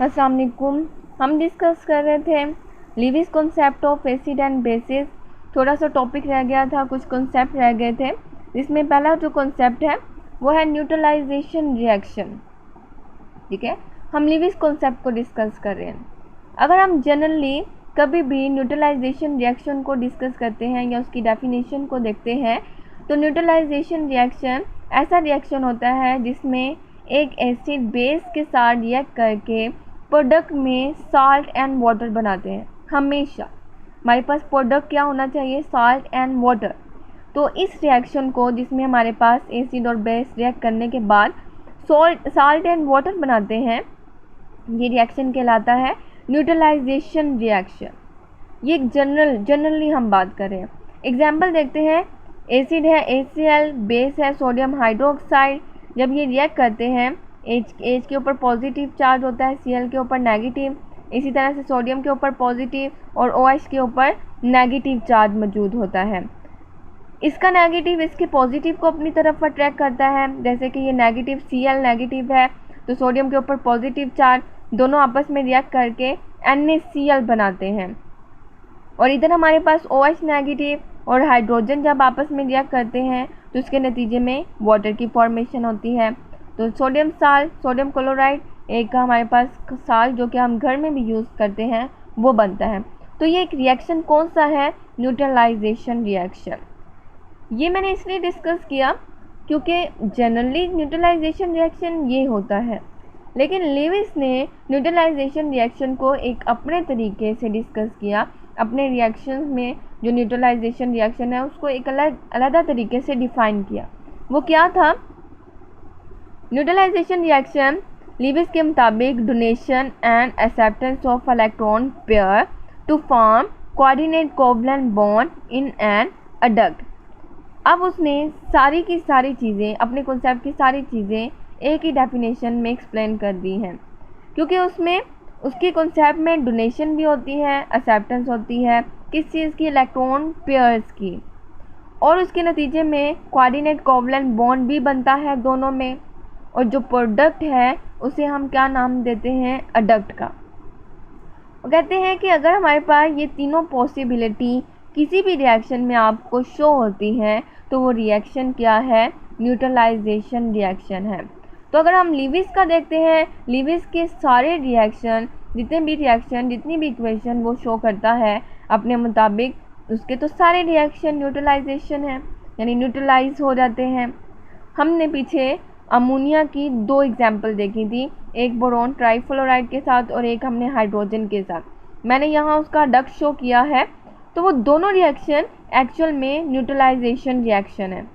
अस्सलाम वालेकुम। हम डिस्कस कर रहे थे Lewis concept of acid and bases. थोड़ा सा टॉपिक रह गया था, कुछ कॉन्सेप्ट रह गए थे, जिसमें पहला जो कॉन्सेप्ट है वो है न्यूट्रलाइजेशन रिएक्शन। ठीक है, हम लीविस कॉन्सेप्ट को डिस्कस कर रहे हैं। अगर हम जनरली कभी भी न्यूट्रलाइजेशन रिएक्शन को डिस्कस करते हैं या उसकी डेफिनेशन को देखते हैं तो न्यूट्रलाइजेशन रिएक्शन ऐसा रिएक्शन होता है जिसमें एक एसिड बेस के साथ रिएक्ट करके प्रोडक्ट में साल्ट एंड वाटर बनाते हैं। हमेशा हमारे पास प्रोडक्ट क्या होना चाहिए? Salt and water. तो इस रिएक्शन को जिसमें हमारे पास एसिड और बेस रिएक्ट करने के बाद साल्ट एंड वाटर बनाते हैं, ये रिएक्शन कहलाता है न्यूट्रलाइजेशन रिएक्शन। ये एक जनरली हम बात करें। एग्जाम्पल देखते हैं। एसिड है HCl, बेस है सोडियम हाइड्रोक्साइड। जब ये रिएक्ट करते हैं, H के ऊपर पॉजिटिव चार्ज होता है, Cl के ऊपर नेगेटिव, इसी तरह से सोडियम के ऊपर पॉजिटिव और OH के ऊपर नेगेटिव चार्ज मौजूद होता है। इसका नेगेटिव इसके पॉजिटिव को अपनी तरफ अट्रैक्ट करता है। जैसे कि ये नेगेटिव Cl नेगेटिव है तो सोडियम के ऊपर पॉजिटिव चार्ज, दोनों आपस में रिएक्ट करके NaCl बनाते हैं। और इधर हमारे पास OH नेगेटिव और हाइड्रोजन जब आपस में रिएक्ट करते हैं तो इसके नतीजे में वाटर की फॉर्मेशन होती है। तो सोडियम साल्ट, सोडियम क्लोराइड, एक का हमारे पास साल्ट जो कि हम घर में भी यूज़ करते हैं वो बनता है। तो ये एक रिएक्शन कौन सा है? Neutralisation reaction. ये मैंने इसलिए डिस्कस किया क्योंकि जनरली न्यूट्रलाइजेशन रिएक्शन ये होता है, लेकिन लीविस ने न्यूट्रलाइजेशन रिएक्शन को एक अपने तरीके से डिस्कस किया। अपने रिएक्शन में जो न्यूट्रलाइजेशन रिएक्शन है उसको एक अलग तरीके से डिफाइन किया। वो क्या था? न्यूट्रलाइजेशन रिएक्शन लीविस के मुताबिक donation and acceptance of electron pair to form coordinate covalent bond in an adduct. अब उसने सारी की सारी चीज़ें, अपने कॉन्सेप्ट की सारी चीज़ें एक ही डेफिनेशन में एक्सप्लेन कर दी हैं, क्योंकि उसमें उसके कॉन्सेप्ट में डोनेशन भी होती है, एक्सेप्टेंस होती है, किस चीज़ की? इलेक्ट्रॉन पेयर्स की। और उसके नतीजे में कोऑर्डिनेट कोवलेंट बॉन्ड भी बनता है दोनों में। और जो प्रोडक्ट है उसे हम क्या नाम देते हैं? अडक्ट का। वो कहते हैं कि अगर हमारे पास ये तीनों पॉसिबिलिटी किसी भी रिएक्शन में आपको शो होती है तो वो रिएक्शन क्या है? न्यूट्रलाइजेशन रिएक्शन है। तो अगर हम लीविस का देखते हैं, लीविस के सारे रिएक्शन, जितनी भी इक्वेशन वो शो करता है अपने मुताबिक, उसके तो सारे रिएक्शन न्यूट्रलाइजेशन है, यानी न्यूट्रलाइज हो जाते हैं। हमने पीछे अमोनिया की 2 एग्जाम्पल देखी थी, एक बोरोन ट्राइफ्लोराइड के साथ और एक हमने हाइड्रोजन के साथ। मैंने यहाँ उसका अडक्ट शो किया है, तो वो दोनों रिएक्शन एक्चुअल में न्यूट्रलाइजेशन रिएक्शन है।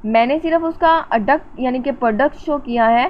मैंने सिर्फ उसका अडक्ट यानी कि प्रोडक्ट शो किया है।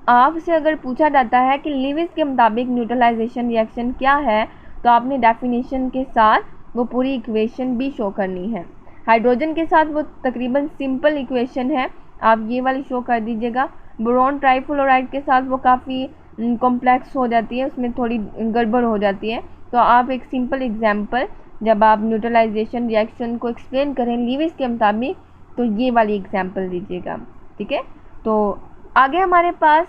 आपसे अगर पूछा जाता है कि लीविस के मुताबिक न्यूट्रलाइजेशन रिएक्शन क्या है, तो आपने डेफिनेशन के साथ वो पूरी इक्वेशन भी शो करनी है। हाइड्रोजन के साथ वो तकरीबन सिंपल इक्वेशन है, आप ये वाली शो कर दीजिएगा। बोरोन ट्राइफ्लोराइड के साथ वो काफ़ी कॉम्प्लेक्स हो जाती है, उसमें थोड़ी गड़बड़ हो जाती है। तो आप एक सिंपल एग्जांपल, जब आप न्यूट्रलाइजेशन रिएक्शन को एक्सप्लेन करें लीविस के मुताबिक, तो ये वाली एग्जांपल दीजिएगा। ठीक है, तो आगे हमारे पास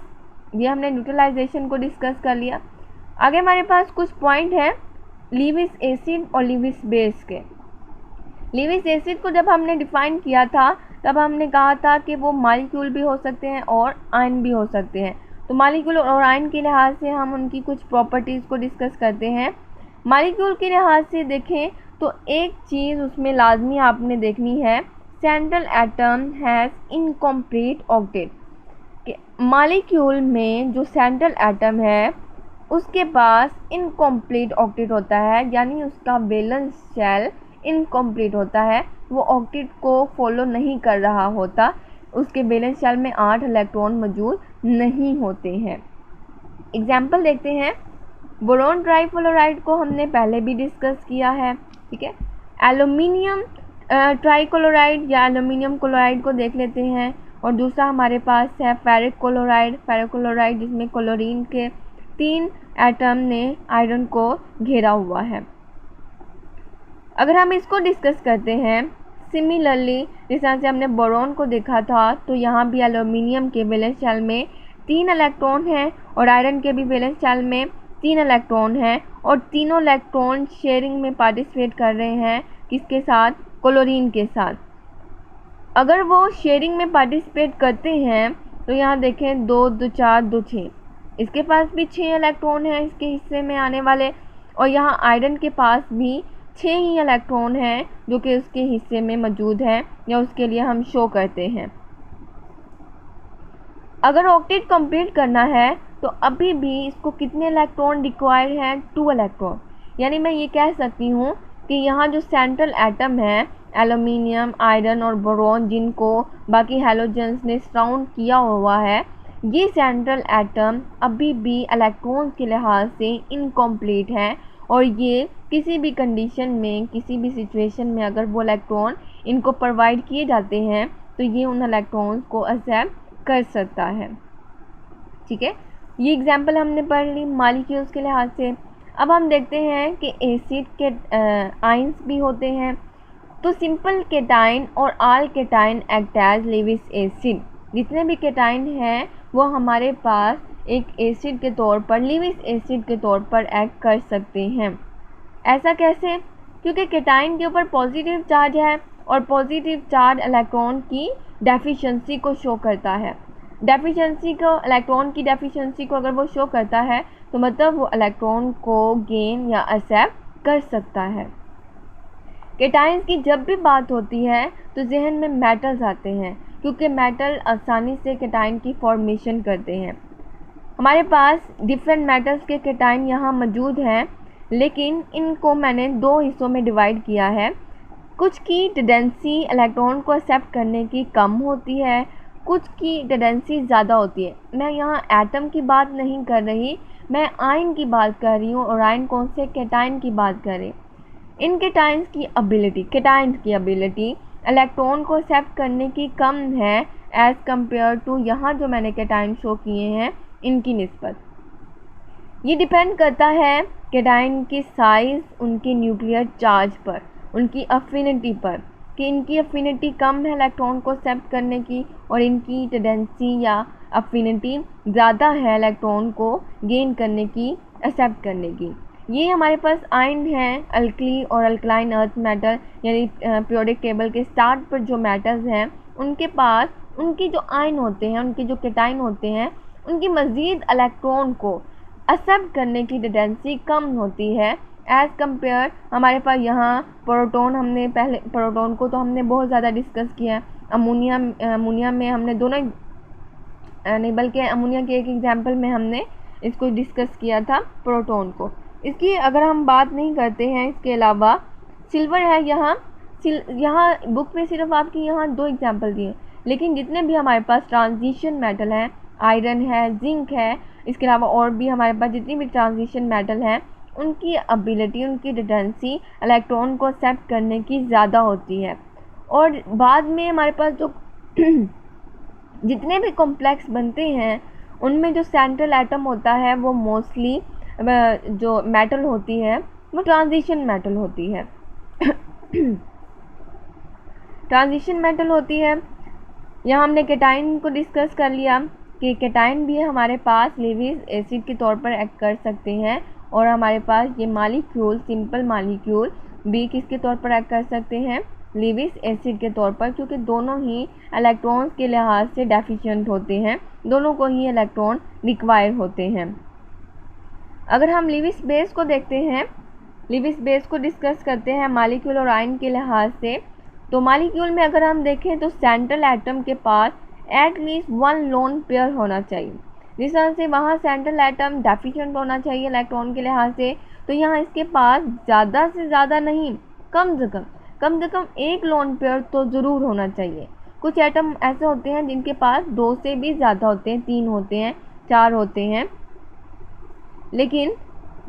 ये हमने न्यूट्रलाइजेशन को डिस्कस कर लिया। आगे हमारे पास कुछ पॉइंट हैं लीविस एसिड और लीविस बेस के। लीविस एसिड को जब हमने डिफाइन किया था तब हमने कहा था कि वो मॉलिक्यूल भी हो सकते हैं और आयन भी हो सकते हैं। तो मॉलिक्यूल और आयन के लिहाज से हम उनकी कुछ प्रॉपर्टीज़ को डिस्कस करते हैं। मॉलिक्यूल के लिहाज से देखें तो एक चीज़ उसमें लाजमी आपने देखनी है, central atom has incomplete octet. Molecule में जो सेंट्रल एटम है उसके पास इनकम्प्लीट ऑक्टेट होता है, यानी उसका वैलेंस शेल इनकम्प्लीट होता है, वो ऑक्टेट को फॉलो नहीं कर रहा होता, उसके वैलेंस शेल में 8 इलेक्ट्रॉन मौजूद नहीं होते हैं। एग्जाम्पल देखते हैं। बोरोन ट्राइफ्लोराइड को हमने पहले भी डिस्कस किया है। ठीक है, एल्यूमिनियम ट्राइक्लोराइड या एल्यूमिनियम क्लोराइड को देख लेते हैं। और दूसरा हमारे पास है फेरिक क्लोराइड, जिसमें क्लोरीन के 3 एटम ने आयरन को घेरा हुआ है। अगर हम इसको डिस्कस करते हैं, सिमिलरली जिस तरह से हमने बोरोन को देखा था, तो यहाँ भी एल्यूमिनियम के वैलेंस शेल में 3 इलेक्ट्रॉन हैं और आयरन के भी वैलेंस शेल में 3 इलेक्ट्रॉन हैं और तीनों इलेक्ट्रॉन शेयरिंग में पार्टिसिपेट कर रहे हैं, किसके साथ? क्लोरीन के साथ। अगर वो शेयरिंग में पार्टिसिपेट करते हैं तो यहाँ देखें 2 2 4 2 6, इसके पास भी 6 इलेक्ट्रॉन हैं इसके हिस्से में आने वाले, और यहाँ आयरन के पास भी 6 ही इलेक्ट्रॉन हैं जो कि उसके हिस्से में मौजूद हैं या उसके लिए हम शो करते हैं। अगर ऑक्टेट कंप्लीट करना है तो अभी भी इसको कितने इलेक्ट्रॉन रिक्वायर्ड हैं? 2 इलेक्ट्रॉन। यानी मैं ये कह सकती हूँ कि यहाँ जो सेंट्रल एटम है एल्यूमिनियम, आयरन और बोरॉन, जिनको बाकी हैलोजेंस ने सराउंड किया हुआ है, ये सेंट्रल एटम अभी भी इलेक्ट्रॉन्स के लिहाज से इनकम्प्लीट है और ये किसी भी कंडीशन में, किसी भी सिचुएशन में अगर वो इलेक्ट्रॉन इनको प्रोवाइड किए जाते हैं तो ये उन इलेक्ट्रॉन्स को एक्सेप्ट कर सकता है। ठीक है, ये एग्जाम्पल हमने पढ़ ली मॉलिक्यूल्स के लिहाज से। अब हम देखते हैं कि एसिड के आयंस भी होते हैं। तो सिंपल केटाइन और all cation act as Lewis acid. जितने भी केटाइन हैं वो हमारे पास एक एसिड के तौर पर, लेविस एसिड के तौर पर एक्ट कर सकते हैं। ऐसा कैसे? क्योंकि केटाइन के ऊपर पॉजिटिव चार्ज है और पॉजिटिव चार्ज इलेक्ट्रॉन की डेफिशिएंसी को शो करता है। डेफिशिएंसी को, इलेक्ट्रॉन की डेफिशिएंसी को अगर वो शो करता है तो मतलब वो इलेक्ट्रॉन को गेन या एक्सेप्ट कर सकता है। केटाइंस की जब भी बात होती है तो जहन में मेटल्स आते हैं, क्योंकि मेटल आसानी से केटाइन की फॉर्मेशन करते हैं। हमारे पास डिफरेंट मेटल्स के केटाइन यहाँ मौजूद हैं, लेकिन इनको मैंने 2 हिस्सों में डिवाइड किया है। कुछ की टेंडेंसी इलेक्ट्रॉन को एक्सेप्ट करने की कम होती है, कुछ की टेंडेंसी ज़्यादा होती है। मैं यहाँ एटम की बात नहीं कर रही, मैं आयन की बात कर रही हूँ, और आयन कौन से? केटाइन की बात करें। इन केटाइंस की एबिलिटी इलेक्ट्रॉन को एक्सेप्ट करने की कम है एज़ कम्पेयर टू यहाँ जो मैंने केटाइन शो किए हैं इनकी निस्बत। ये डिपेंड करता है केटाइन की साइज़, उनके न्यूक्लियर चार्ज पर, उनकी अफिनिटी पर, कि इनकी अफिनिटी कम है इलेक्ट्रॉन को एक्सेप्ट करने की और इनकी टेंडेंसी या अफिनिटी ज़्यादा है इलेक्ट्रॉन को गेन करने की, एक्सेप्ट करने की। ये हमारे पास आयन हैं, अल्कली और अल्कलाइन अर्थ मेटल, यानी पीरियोडिक टेबल के स्टार्ट पर जो मेटल्स हैं उनके पास उनकी जो आयन होते हैं, उनके जो केटाइन होते हैं, उनकी मज़ीद इलेक्ट्रॉन को एक्सेप्ट करने की टेंडेंसी कम होती है एज़ कम्पेयर। हमारे पास यहाँ प्रोटॉन, हमने पहले प्रोटॉन को तो हमने बहुत ज़्यादा डिस्कस किया है। अमोनिया में हमने दोनों नहीं, बल्कि अमोनिया के एक एग्जाम्पल में हमने इसको डिस्कस किया था प्रोटॉन को। इसकी अगर हम बात नहीं करते हैं, इसके अलावा सिल्वर है। यहाँ बुक में सिर्फ आपकी यहाँ 2 एग्जाम्पल दिए, लेकिन जितने भी हमारे पास ट्रांजिशन मेटल हैं, आयरन है, जिंक है, इसके अलावा और भी हमारे पास जितनी भी ट्रांजिशन मेटल हैं, उनकी एबिलिटी, उनकी टेंडेंसी इलेक्ट्रॉन को एक्सेप्ट करने की ज़्यादा होती है। और बाद में हमारे पास जो जितने भी कॉम्प्लेक्स बनते हैं उनमें जो सेंट्रल एटम होता है वो मोस्टली जो मेटल होती है वो ट्रांजिशन मेटल होती है। ट्रांजिशन मेटल होती है। यहाँ हमने केटाइन को डिस्कस कर लिया कि केटाइन भी हमारे पास लेविस एसिड के तौर पर एक्ट कर सकते हैं, और हमारे पास ये मॉलिक्यूल, सिंपल मॉलिक्यूल भी किसके तौर पर एक्ट कर सकते हैं? लेविस एसिड के तौर पर, क्योंकि दोनों ही इलेक्ट्रॉन्स के लिहाज से डेफिशिएंट होते हैं, दोनों को ही इलेक्ट्रॉन रिक्वायर होते हैं। अगर हम लेविस बेस को देखते हैं, लेविस बेस को डिस्कस करते हैं मॉलिक्यूल और आयन के लिहाज से, तो मॉलिक्यूल में अगर हम देखें तो सेंट्रल एटम के पास एटलीस्ट 1 लोन पेयर होना चाहिए। जिस तरह से वहाँ सेंट्रल एटम डेफिशिएंट होना चाहिए इलेक्ट्रॉन के लिहाज से, तो यहाँ इसके पास ज़्यादा से ज़्यादा नहीं, कम से कम 1 लोन पेयर तो ज़रूर होना चाहिए। कुछ एटम ऐसे होते हैं जिनके पास 2 से भी ज़्यादा होते हैं, 3 होते हैं, 4 होते हैं, लेकिन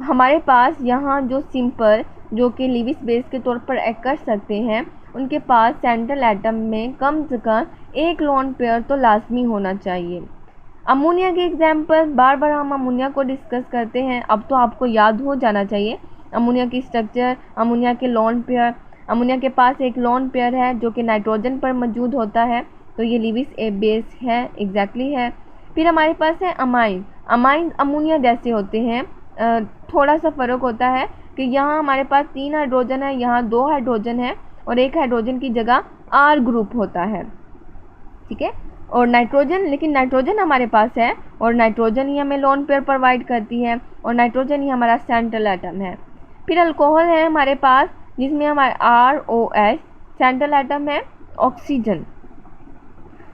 हमारे पास यहाँ जो सिंपल, जो कि लेविस बेस के तौर पर एक्ट कर सकते हैं, उनके पास सेंट्रल एटम में कम से कम 1 लोन पेयर तो लाजमी होना चाहिए। अमोनिया के एग्जाम्पल, बार बार हम अमोनिया को डिस्कस करते हैं, अब तो आपको याद हो जाना चाहिए अमोनिया की स्ट्रक्चर, अमोनिया के लोन पेयर। अमोनिया के पास एक लोन पेयर है जो कि नाइट्रोजन पर मौजूद होता है, तो ये लेविस बेस है, एग्जैक्टली है। फिर हमारे पास है अमाइन। अमाइन अमोनिया जैसे होते हैं, थोड़ा सा फ़र्क होता है कि यहाँ हमारे पास 3 हाइड्रोजन है, यहाँ 2 हाइड्रोजन है और 1 हाइड्रोजन की जगह R ग्रुप होता है, ठीक है। और नाइट्रोजन, लेकिन नाइट्रोजन हमारे पास है और नाइट्रोजन ही हमें लोन पेयर प्रोवाइड करती है और नाइट्रोजन ही हमारा सेंट्रल एटम है। फिर अल्कोहल है हमारे पास जिसमें हमारे ROH सेंट्रल एटम है। ऑक्सीजन,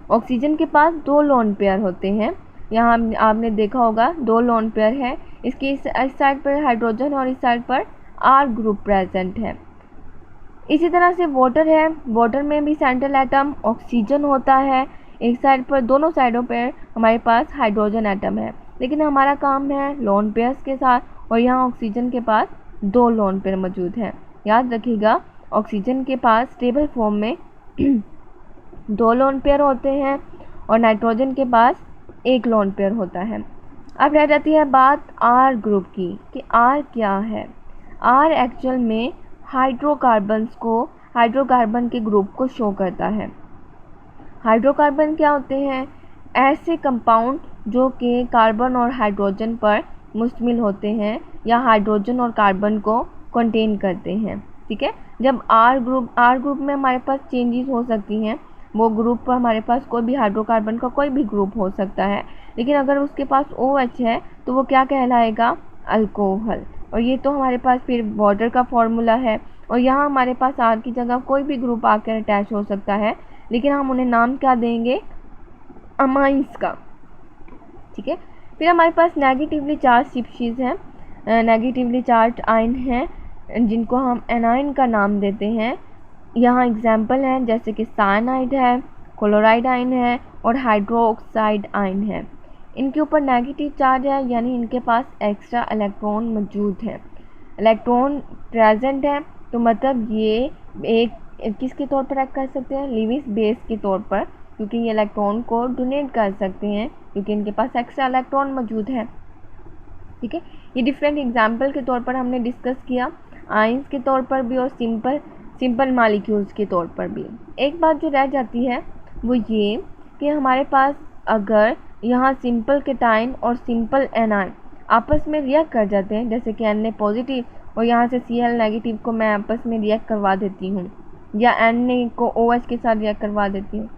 ऑक्सीजन के पास 2 लोन पेयर होते हैं, यहाँ आपने देखा होगा 2 लोन पेयर है, इसकी इस साइड पर हाइड्रोजन और इस साइड पर R ग्रुप प्रेजेंट है। इसी तरह से वाटर है, वाटर में भी सेंट्रल एटम ऑक्सीजन होता है, एक साइड पर, दोनों साइडों पर हमारे पास हाइड्रोजन एटम है, लेकिन हमारा काम है लोन पेयर्स के साथ और यहाँ ऑक्सीजन के पास 2 लोन पेयर मौजूद हैं। याद रखिएगा ऑक्सीजन के पास स्टेबल फॉर्म में 2 लोन पेयर होते हैं और नाइट्रोजन के पास 1 लोन पेयर होता है। अब रह जाती है बात R ग्रुप की कि R क्या है। R एक्चुअल में हाइड्रोकार्बन्स को, हाइड्रोकार्बन के ग्रुप को शो करता है। हाइड्रोकार्बन क्या होते हैं? ऐसे कंपाउंड जो कि कार्बन और हाइड्रोजन पर मुश्तमिल होते हैं या हाइड्रोजन और कार्बन को कंटेन करते हैं, ठीक है। जब R ग्रुप में हमारे पास चेंजेस हो सकती हैं, वो ग्रुप पर हमारे पास कोई भी हाइड्रोकार्बन का कोई भी ग्रुप हो सकता है, लेकिन अगर उसके पास OH है तो वो क्या कहलाएगा? अल्कोहल। और ये तो हमारे पास फिर वाटर का फॉर्मूला है और यहाँ हमारे पास R की जगह कोई भी ग्रुप आकर अटैच हो सकता है, लेकिन हम उन्हें नाम क्या देंगे? अमाइंस का, ठीक है। फिर हमारे पास नेगेटिवली चार्ज स्पीशीज़ हैं, नेगेटिवली चार्ज आयन हैं जिनको हम एनाइन का नाम देते हैं। यहाँ एग्जाम्पल हैं जैसे कि साइनाइड है, क्लोराइड आयन है और हाइड्रोक्साइड आयन है। इनके ऊपर नेगेटिव चार्ज है, यानी इनके पास एक्स्ट्रा इलेक्ट्रॉन मौजूद है, इलेक्ट्रॉन प्रेजेंट है, तो मतलब ये एक किसके तौर पर एक्ट कर सकते हैं? लिविस बेस के तौर पर, क्योंकि ये इलेक्ट्रॉन को डोनेट कर सकते हैं क्योंकि इनके पास एक्स्ट्रा इलेक्ट्रॉन मौजूद है, ठीक है। ये डिफरेंट एग्जाम्पल के तौर पर हमने डिस्कस किया, आयंस के तौर पर भी और सिंपल मॉलिक्यूल्स के तौर पर भी। एक बात जो रह जाती है वो ये कि हमारे पास अगर यहाँ सिंपल केटाइन और सिंपल एनाइन आपस में रिएक्ट कर जाते हैं, जैसे कि Na पॉजिटिव और यहाँ से Cl नेगेटिव को मैं आपस में रिएक्ट करवा देती हूँ या Na को OH के साथ रिएक्ट करवा देती हूँ,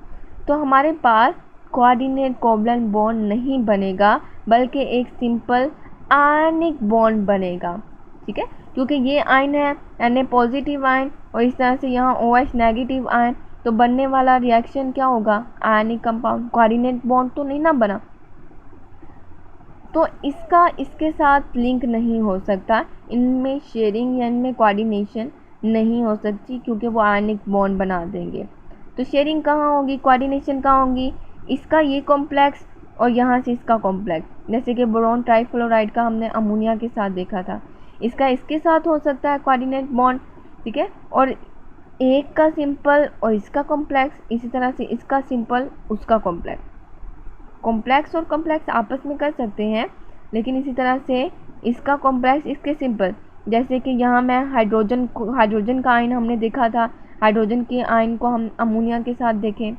तो हमारे पास कोऑर्डिनेट कोवलेंट बॉन्ड नहीं बनेगा, बल्कि एक सिंपल आयनिक बॉन्ड बनेगा, ठीक है। क्योंकि ये आयन है Na पॉजिटिव आयन और इस तरह से यहाँ OH नेगेटिव आयन, तो बनने वाला रिएक्शन क्या होगा? आयनिक कंपाउंड, कोऑर्डिनेट बॉन्ड तो नहीं ना बना, तो इसका इसके साथ लिंक नहीं हो सकता, इनमें शेयरिंग या इनमें कोऑर्डिनेशन नहीं हो सकती क्योंकि वो आयनिक बॉन्ड बना देंगे। तो शेयरिंग कहाँ होगी, कोऑर्डिनेशन कहाँ होगी? इसका ये कॉम्प्लेक्स और यहाँ से इसका कॉम्प्लेक्स, जैसे कि बोरॉन ट्राइफ्लोराइड का हमने अमोनिया के साथ देखा था, इसका इसके साथ हो सकता है कोऑर्डिनेट बॉन्ड, ठीक है। और एक का सिंपल और इसका कॉम्प्लेक्स, इसी तरह से इसका सिंपल उसका कॉम्प्लेक्स, कॉम्प्लेक्स और कॉम्प्लेक्स आपस में कर सकते हैं, लेकिन इसी तरह से इसका कॉम्प्लेक्स इसके सिंपल, जैसे कि यहाँ मैं हाइड्रोजन का आयन हमने देखा था, हाइड्रोजन के आयन को हम अमोनिया के साथ देखें,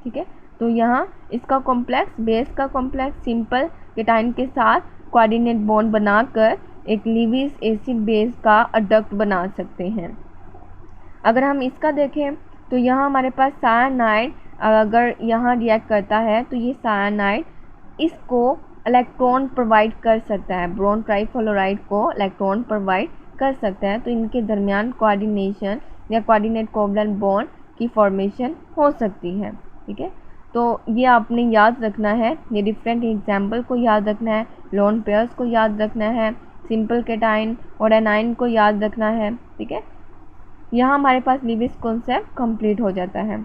ठीक है। तो यहाँ इसका कॉम्प्लेक्स, बेस का कॉम्प्लेक्स सिंपल केटाइन के साथ कोऑर्डिनेट बॉन्ड बनाकर एक लिविस एसिड बेस का अडक्ट बना सकते हैं। अगर हम इसका देखें तो यहाँ हमारे पास सायानाइड अगर यहाँ रिएक्ट करता है तो ये सायानाइड इसको इलेक्ट्रॉन प्रोवाइड कर सकता है, बोरॉन ट्राइफ्लोराइड को इलेक्ट्रॉन प्रोवाइड कर सकता है, तो इनके दरमियान कोऑर्डिनेशन या कोऑर्डिनेट कोवलेंट बॉन्ड की फॉर्मेशन हो सकती है, ठीक है। तो ये आपने याद रखना है, ये डिफरेंट एग्जाम्पल को याद रखना है, लोन पेयर्स को याद रखना है, सिंपल केटाइन और एनाइन को याद रखना है, ठीक है। यहाँ हमारे पास लिविस कॉन्सेप्ट कंप्लीट हो जाता है।